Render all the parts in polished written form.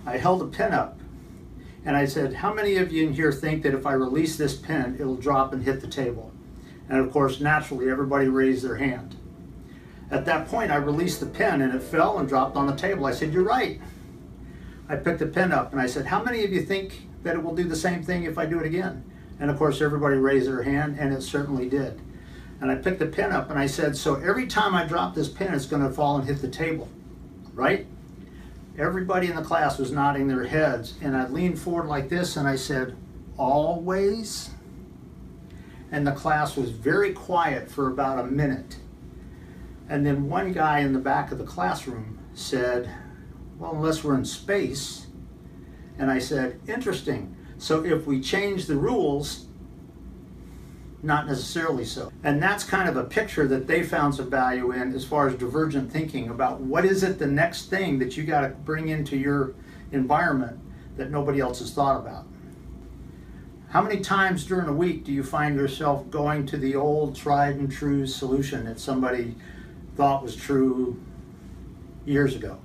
I held a pen up and I said, how many of you in here think that if I release this pen, it'll drop and hit the table? And of course, naturally, everybody raised their hand. At that point, I released the pen and it fell and dropped on the table. I said, you're right. I picked the pen up and I said, how many of you think that it will do the same thing if I do it again? And of course, everybody raised their hand, and it certainly did. And I picked the pen up and I said, so every time I drop this pen, it's going to fall and hit the table, right? Everybody in the class was nodding their heads, and I leaned forward like this and I said, always? And the class was very quiet for about a minute. And then one guy in the back of the classroom said, well, unless we're in space. And I said, interesting. So if we change the rules, not necessarily so. And that's kind of a picture that they found some value in as far as divergent thinking about what is it the next thing that you got to bring into your environment that nobody else has thought about. How many times during a week do you find yourself going to the old tried and true solution that somebody thought was true years ago?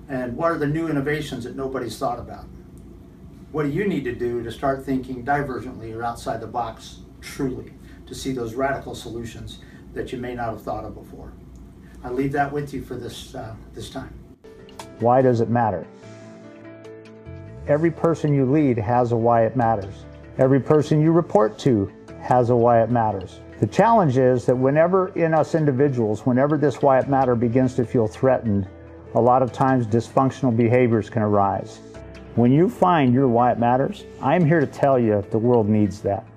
And what are the new innovations that nobody's thought about? What do you need to do to start thinking divergently or outside the box truly, to see those radical solutions that you may not have thought of before? I leave that with you for this time. Why does it matter? Every person you lead has a why it matters. Every person you report to has a why it matters. The challenge is that whenever in us individuals, whenever this why it matter begins to feel threatened, a lot of times dysfunctional behaviors can arise. When you find your why it matters, I'm here to tell you the world needs that.